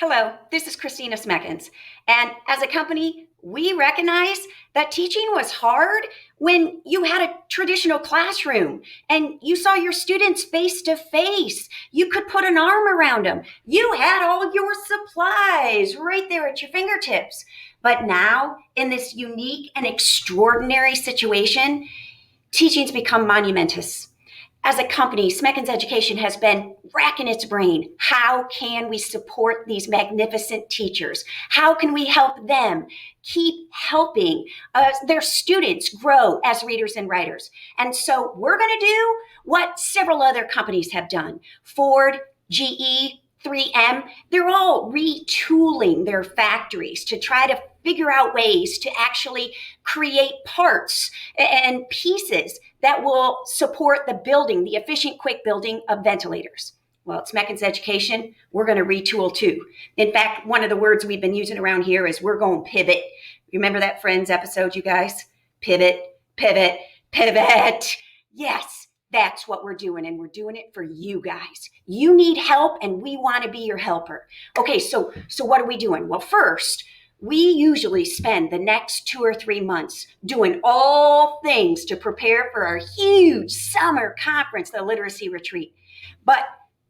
Hello, this is Christina Smeckens. And as a company, we recognize that teaching was hard when you had a traditional classroom and you saw your students face to face. You could put an arm around them. You had all your supplies right there at your fingertips. But now, in this unique and extraordinary situation, teaching's become monumentous. As a company, Smeckens Education has been racking its brain. How can we support these magnificent teachers? How can we help them keep helping their students grow as readers and writers? And so we're going to do what several other companies have done. Ford, GE, 3M, they're all retooling their factories to try to figure out ways to actually create parts and pieces that will support the building, the efficient, quick building of ventilators. Well, at Smeckens Education, we're going to retool too. In fact, one of the words we've been using around here is we're going to pivot. Remember that Friends episode, you guys? Pivot, pivot, pivot. Yes, that's what we're doing, and we're doing it for you guys. You need help, and we want to be your helper. Okay, so what are we doing? Well, first, we usually spend the next 2 or 3 months doing all things to prepare for our huge summer conference, the Literacy Retreat. But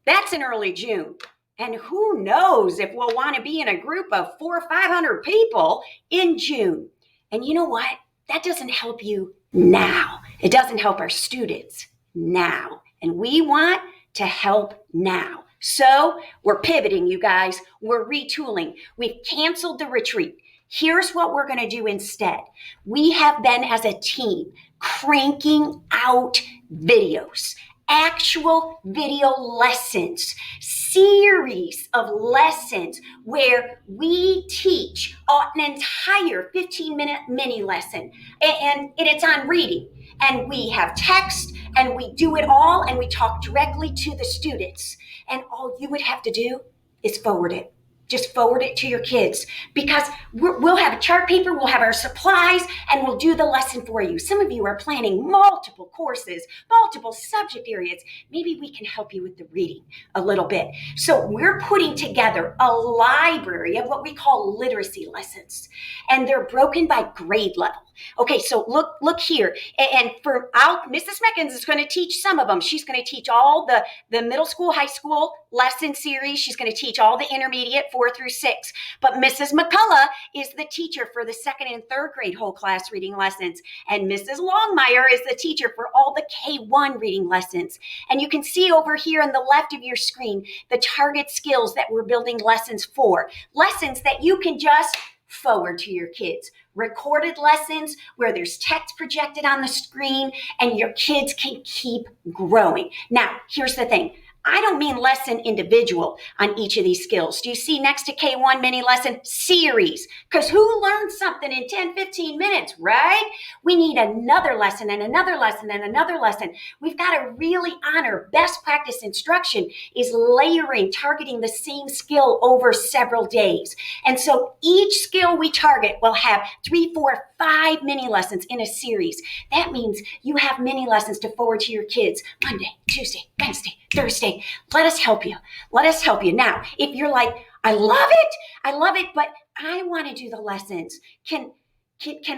that's in early June. And who knows if we'll want to be in a group of 400 or 500 people in June. And you know what? That doesn't help you now. It doesn't help our students now. And we want to help now. So we're pivoting, you guys. We're retooling. We've canceled the retreat. Here's what we're going to do instead. We have been, as a team, cranking out videos, actual video lessons, series of lessons where we teach an entire 15-minute mini lesson, and it's on reading. And we have text, and we do it all, and we talk directly to the students. And all you would have to do is forward it. Just forward it to your kids, because we'll have a chart paper, we'll have our supplies, and we'll do the lesson for you. Some of you are planning multiple courses, multiple subject areas. Maybe we can help you with the reading a little bit. So we're putting together a library of what we call literacy lessons, and they're broken by grade level. Okay, so look here. And Mrs. Smeckens is going to teach some of them. She's going to teach all the middle school, high school lesson series. She's going to teach all the intermediate 4 through 6. But Mrs. McCullough is the teacher for the 2nd and 3rd grade whole class reading lessons. And Mrs. Longmire is the teacher for all the K1 reading lessons. And you can see over here on the left of your screen the target skills that we're building lessons for. Lessons that you can just forward to your kids. Recorded lessons where there's text projected on the screen and your kids can keep growing. Now, here's the thing. I don't mean lesson individual on each of these skills. Do you see next to K1 mini lesson? Series. Because who learns something in 10, 15 minutes, right? We need another lesson and another lesson and another lesson. We've got to really honor best practice instruction is layering, targeting the same skill over several days. And so each skill we target will have 3, 4, 5 mini lessons in a series. That means you have mini lessons to forward to your kids Monday, Tuesday, Wednesday, Thursday. Let us help you. Let us help you. Now, if you're like, I love it, but I want to do the lessons. Can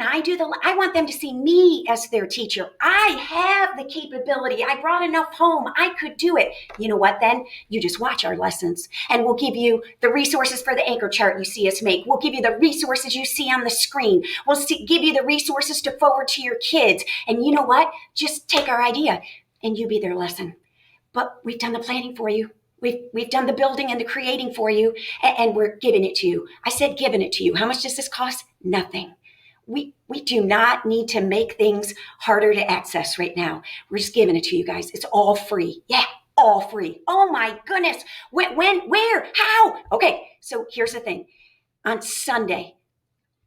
I do I want them to see me as their teacher. I have the capability. I brought enough home. I could do it. You know what then? You just watch our lessons and we'll give you the resources for the anchor chart you see us make. We'll give you the resources you see on the screen. We'll give you the resources to forward to your kids. And you know what? Just take our idea and you be their lesson. But we've done the planning for you. We've done the building and the creating for you, and we're giving it to you. I said giving it to you. How much does this cost? Nothing. We do not need to make things harder to access right now. We're just giving it to you guys. It's all free. Yeah, all free. Oh my goodness. When, where, how? Okay, so here's the thing. On Sunday,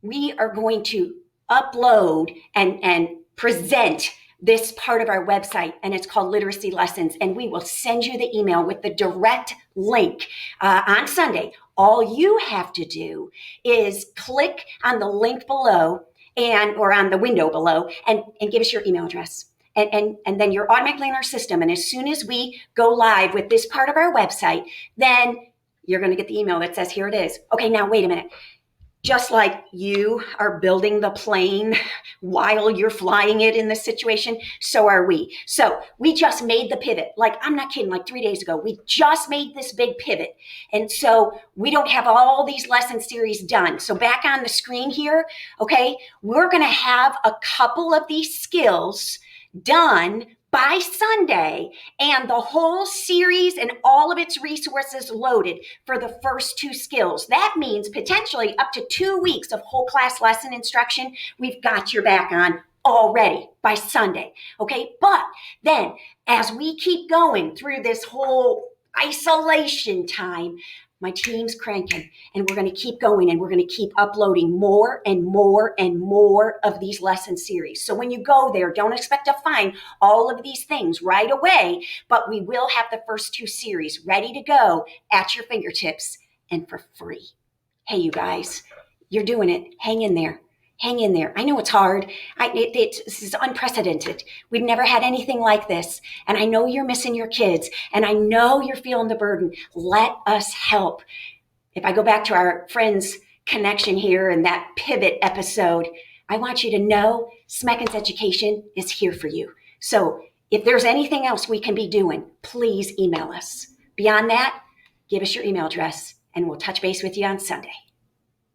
we are going to upload and present this part of our website, and it's called Literacy Lessons, and we will send you the email with the direct link on Sunday. All you have to do is click on the link below or on the window below and give us your email address. And then you're automatically in our system. And as soon as we go live with this part of our website, then you're going to get the email that says, here it is. Okay, now wait a minute. Just like you are building the plane while you're flying it in this situation, so are we. So we just made the pivot. Like, I'm not kidding, like 3 days ago, we just made this big pivot. And so we don't have all these lesson series done. So back on the screen here, okay, we're going to have a couple of these skills done by Sunday, and the whole series and all of its resources loaded for the first 2 skills. That means potentially up to 2 weeks of whole class lesson instruction we've got your back on already by Sunday, okay? But then as we keep going through this whole isolation time, my team's cranking, and we're going to keep going, and we're going to keep uploading more and more and more of these lesson series. So when you go there, don't expect to find all of these things right away, but we will have the first 2 series ready to go at your fingertips and for free. Hey, you guys, you're doing it. Hang in there. Hang in there. I know it's hard. This is unprecedented. We've never had anything like this. And I know you're missing your kids. And I know you're feeling the burden. Let us help. If I go back to our friends' connection here and that pivot episode, I want you to know Smeckens Education is here for you. So if there's anything else we can be doing, please email us. Beyond that, give us your email address and we'll touch base with you on Sunday.